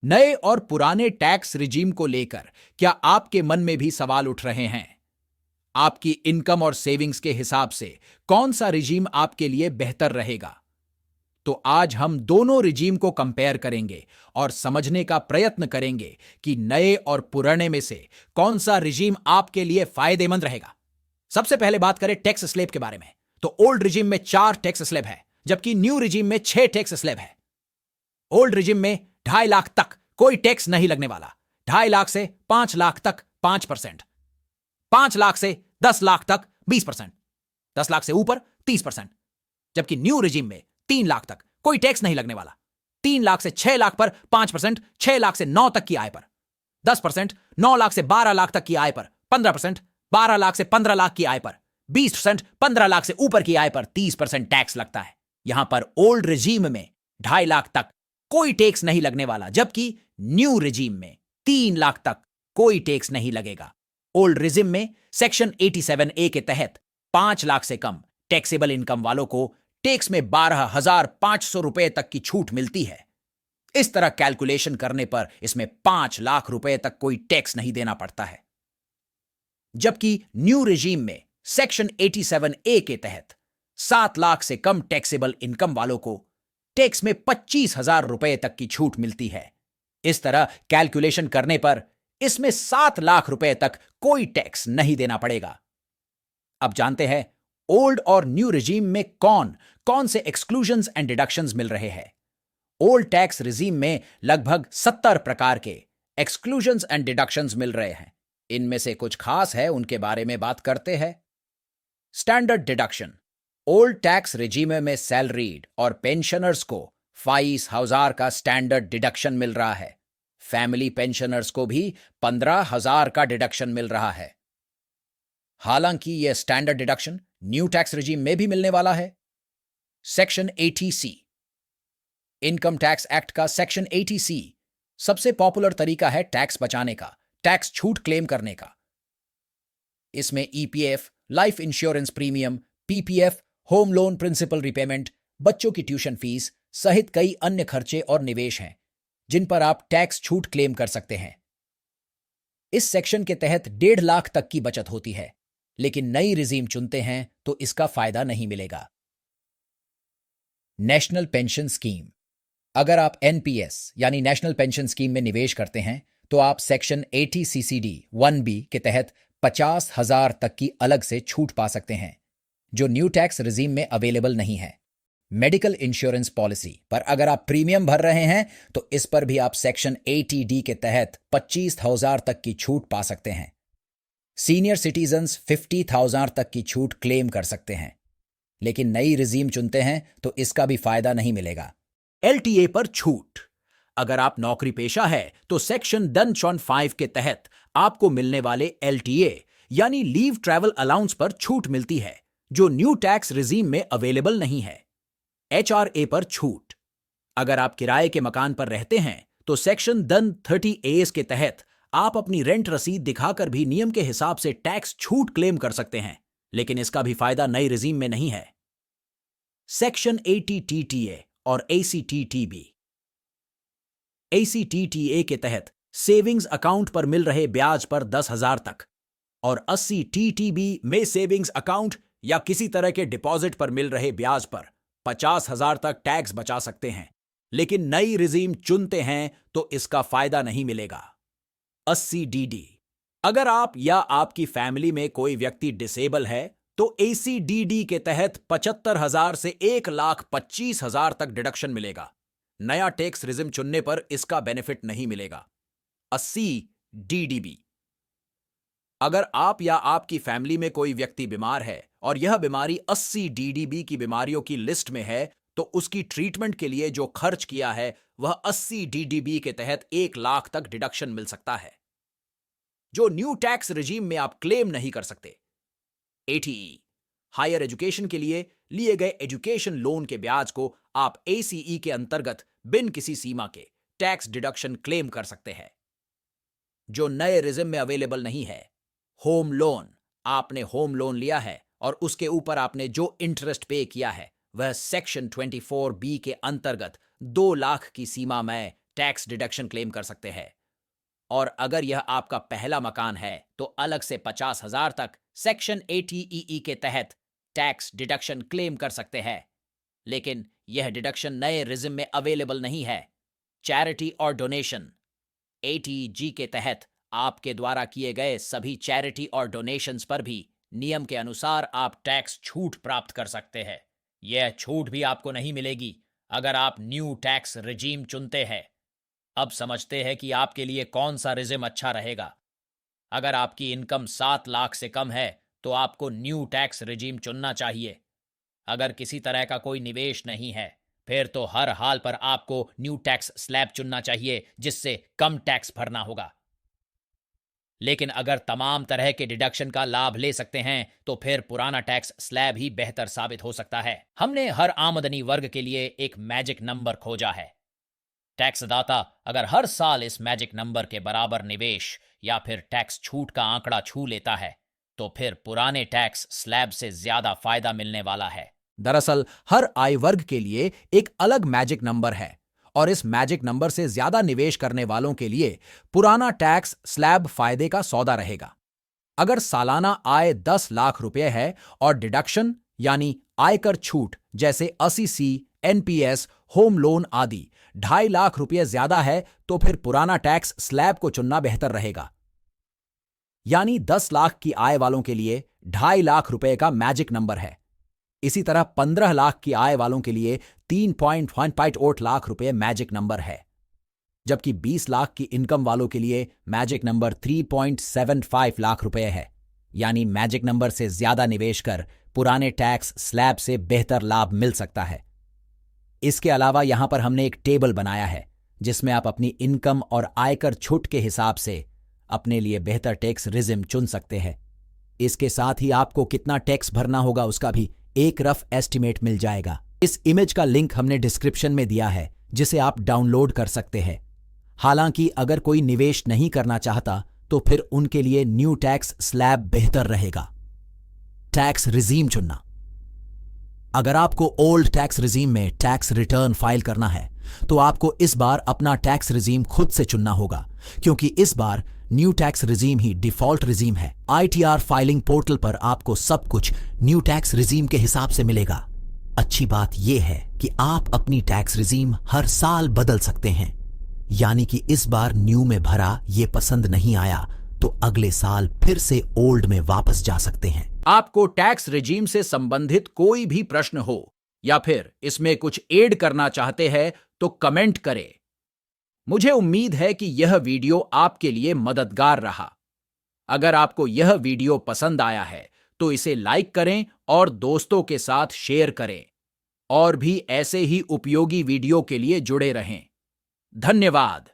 नए और पुराने टैक्स रिजीम को लेकर क्या आपके मन में भी सवाल उठ रहे हैं? आपकी इनकम और सेविंग्स के हिसाब से कौन सा रिजीम आपके लिए बेहतर रहेगा? तो आज हम दोनों रिजीम को कंपेयर करेंगे और समझने का प्रयत्न करेंगे कि नए और पुराने में से कौन सा रिजीम आपके लिए फायदेमंद रहेगा। सबसे पहले बात करें टैक्स स्लैब के बारे में, तो ओल्ड रिजीम में 4 टैक्स स्लैब है, जबकि न्यू रिजीम में 6 टैक्स स्लैब है। ओल्ड रिजिम में 2.5 लाख तक कोई टैक्स नहीं लगने वाला, 2.5 लाख से 5 लाख तक 5%, 5 लाख से 10 लाख तक 20%, 10 लाख से ऊपर 30%। जबकि न्यू रिजिम में 3 लाख तक कोई टैक्स नहीं लगने वाला, 3 लाख से 6 लाख पर 5%, 6 लाख से 9 तक की आय पर 10%, 9 लाख से 12 लाख तक की आय पर 15%, 12 लाख से 15 लाख की आय पर 20%, 15 लाख से ऊपर की आय पर 30% टैक्स लगता है। यहां पर ओल्ड रिजीम में 2.5 लाख तक कोई टैक्स नहीं लगने वाला, जबकि न्यू रिजीम में 3 लाख तक कोई टैक्स नहीं लगेगा। ओल्ड रिजिम में सेक्शन 87A के तहत 5 लाख से कम टैक्सेबल इनकम वालों को टैक्स में 12,500 रुपए तक की छूट मिलती है। इस तरह कैलकुलेशन करने पर इसमें 5 लाख रुपए तक कोई टैक्स नहीं देना पड़ता है। जबकि न्यू रिजीम में सेक्शन 87A के तहत 7 लाख से कम टैक्सेबल इनकम वालों को टैक्स में 25,000 रुपए तक की छूट मिलती है। इस तरह कैलकुलेशन करने पर इसमें 7 लाख रुपए तक कोई टैक्स नहीं देना पड़ेगा। अब जानते हैं ओल्ड और न्यू रिजीम में कौन कौन से एक्सक्लूजन्स एंड डिडक्शंस मिल रहे हैं। ओल्ड टैक्स रिजीम में लगभग 70 प्रकार के एक्सक्लूजन्स एंड डिडक्शंस मिल रहे हैं। इनमें से कुछ खास है, उनके बारे में बात करते हैं। Standard deduction. Old tax regime में सैलरीड और पेंशनर्स को 22,000 का स्टैंडर्ड डिडक्शन मिल रहा है। फैमिली पेंशनर्स को भी 15,000 का डिडक्शन मिल रहा है। हालांकि यह standard deduction new tax regime में भी मिलने वाला है। Section 80C। Income tax act का सेक्शन 80C सबसे पॉपुलर तरीका है टैक्स बचाने का, टैक्स छूट क्लेम करने का। इसमें EPF, life insurance premium, PPF, home loan principal repayment, बच्चों की ट्यूशन फीस सहित कई अन्य खर्चे और निवेश हैं जिन पर आप टैक्स छूट क्लेम कर सकते हैं। इस सेक्शन के तहत 1.5 लाख तक की बचत होती है, लेकिन नई रिजीम चुनते हैं तो इसका फायदा नहीं मिलेगा। National pension scheme. अगर आप एनपीएस यानी नेशनल पेंशन स्कीम में निवेश करते हैं तो आप सेक्शन 80 CCD 1B के तहत 50,000 तक की अलग से छूट पा सकते हैं, जो न्यू टैक्स रिजीम में अवेलेबल नहीं है। मेडिकल इंश्योरेंस पॉलिसी पर अगर आप प्रीमियम भर रहे हैं तो इस पर भी आप सेक्शन 80D के तहत 25,000 तक की छूट पा सकते हैं। सीनियर सिटीजन्स 50,000 तक की छूट क्लेम कर सकते हैं, लेकिन नई रिजीम चुनते हैं तो इसका भी फायदा नहीं मिलेगा। एलटीए पर छूट। अगर आप नौकरी पेशा है तो सेक्शन 10(5) के तहत आपको मिलने वाले एलटीए यानी लीव ट्रैवल अलाउंस पर छूट मिलती है, जो न्यू टैक्स रिजीम में अवेलेबल नहीं है। एचआरए पर छूट। अगर आप किराए के मकान पर रहते हैं तो सेक्शन 1030A के तहत आप अपनी रेंट रसीद दिखाकर भी नियम के हिसाब से टैक्स छूट क्लेम कर सकते हैं, लेकिन इसका भी फायदा नई रिजीम में नहीं है। सेक्शन 80TTA और ACTTB। ACTTA के तहत सेविंग्स अकाउंट पर मिल रहे ब्याज पर 10,000 तक और 80TTB में सेविंग्स अकाउंट या किसी तरह के डिपॉजिट पर मिल रहे ब्याज पर 50,000 तक टैक्स बचा सकते हैं, लेकिन नई रिजीम चुनते हैं तो इसका फायदा नहीं मिलेगा। 80DD। अगर आप या आपकी फैमिली में कोई व्यक्ति डिसेबल है तो ACDD के तहत 75,000 से 1,25,000 तक डिडक्शन मिलेगा। नया टैक्स रिजिम चुनने पर इसका बेनिफिट नहीं मिलेगा। 80DDB। अगर आप या आपकी फैमिली में कोई व्यक्ति बीमार है और यह बीमारी 80DDB की बीमारियों की लिस्ट में है तो उसकी ट्रीटमेंट के लिए जो खर्च किया है वह 80DDB के तहत 1 लाख तक डिडक्शन मिल सकता है, जो न्यू टैक्स रिजीम में आप क्लेम नहीं कर सकते। ATE। हायर एजुकेशन के लिए लिए गए एजुकेशन लोन के ब्याज को आप ACE के अंतर्गत बिन किसी सीमा के टैक्स डिडक्शन क्लेम कर सकते हैं, जो नए रिजिम में अवेलेबल नहीं है। Home loan. आपने होम लोन लिया है और उसके ऊपर आपने जो इंटरेस्ट पे किया है वह सेक्शन 24B के अंतर्गत 2 लाख की सीमा में टैक्स डिडक्शन क्लेम कर सकते हैं। और अगर यह आपका पहला मकान है तो अलग से 50,000 तक सेक्शन 80EE के तहत टैक्स डिडक्शन क्लेम कर सकते हैं। लेकिन यह डिडक्शन नए रिजिम में अवेलेबल नहीं है। चैरिटी और डोनेशन 80G के तहत आपके द्वारा किए गए सभी चैरिटी और डोनेशंस पर भी नियम के अनुसार आप टैक्स छूट प्राप्त कर सकते हैं। यह छूट भी आपको नहीं मिलेगी अगर आप न्यू टैक्स रिजीम चुनते हैं। अब समझते हैं कि आपके लिए कौन सा रिजिम अच्छा रहेगा। अगर आपकी इनकम 7 लाख से कम है तो आपको न्यू टैक्स रिजीम चुनना चाहिए। अगर किसी तरह का कोई निवेश नहीं है फिर तो हर हाल पर आपको न्यू टैक्स स्लैब चुनना चाहिए जिससे कम टैक्स भरना होगा। लेकिन अगर तमाम तरह के डिडक्शन का लाभ ले सकते हैं तो फिर पुराना टैक्स स्लैब ही बेहतर साबित हो सकता है। हमने हर आमदनी वर्ग के लिए एक मैजिक नंबर खोजा है। टैक्सदाता अगर हर साल इस मैजिक नंबर के बराबर निवेश या फिर टैक्स छूट का आंकड़ा छू लेता है तो फिर पुराने टैक्स स्लैब से ज्यादा फायदा मिलने वाला है। दरअसल हर आय वर्ग के लिए एक अलग मैजिक नंबर है और इस मैजिक नंबर से ज्यादा निवेश करने वालों के लिए पुराना टैक्स स्लैब फायदे का सौदा रहेगा। अगर सालाना आय 10 लाख रुपए है और डिडक्शन यानी आयकर छूट जैसे 80C, NPS, होम लोन आदि 2.5 लाख रुपए ज्यादा है तो फिर पुराना टैक्स स्लैब को चुनना बेहतर रहेगा। यानी 10 लाख की आय वालों के लिए 2.5 लाख रुपए का मैजिक नंबर है। इसी तरह 15 लाख की आय वालों के लिए 3.18 लाख रुपए मैजिक नंबर है, जबकि 20 लाख की इनकम वालों के लिए मैजिक नंबर 3.75 लाख रुपए है। यानी मैजिक नंबर से ज्यादा निवेश कर पुराने टैक्स स्लैब से बेहतर लाभ मिल सकता है। इसके अलावा यहां पर हमने एक टेबल बनाया है जिसमें आप अपनी इनकम और आयकर छूट के हिसाब से अपने लिए बेहतर टैक्स रिजिम चुन सकते हैं। इसके साथ ही आपको कितना टैक्स भरना होगा उसका भी एक रफ एस्टिमेट मिल जाएगा। इस इमेज का लिंक हमने डिस्क्रिप्शन में दिया है जिसे आप डाउनलोड कर सकते हैं। हालांकि अगर कोई निवेश नहीं करना चाहता तो फिर उनके लिए न्यू टैक्स स्लैब बेहतर रहेगा। टैक्स रिजीम चुनना। अगर आपको ओल्ड टैक्स रिजीम में टैक्स रिटर्न फाइल करना है तो आपको इस बार अपना टैक्स रिजीम खुद से चुनना होगा, क्योंकि इस बार न्यू टैक्स रिजीम ही डिफॉल्ट रिजीम है। ITR फाइलिंग पोर्टल पर आपको सब कुछ न्यू टैक्स रिजीम के हिसाब से मिलेगा। अच्छी बात यह है कि आप अपनी टैक्स रिजीम हर साल बदल सकते हैं, यानी कि इस बार न्यू में भरा ये पसंद नहीं आया तो अगले साल फिर से ओल्ड में वापस जा सकते हैं। आपको टैक्स रिजीम से संबंधित कोई भी प्रश्न हो या फिर इसमें कुछ ऐड करना चाहते हैं तो कमेंट करें। मुझे उम्मीद है कि यह वीडियो आपके लिए मददगार रहा। अगर आपको यह वीडियो पसंद आया है तो इसे लाइक करें और दोस्तों के साथ शेयर करें। और भी ऐसे ही उपयोगी वीडियो के लिए जुड़े रहें। धन्यवाद।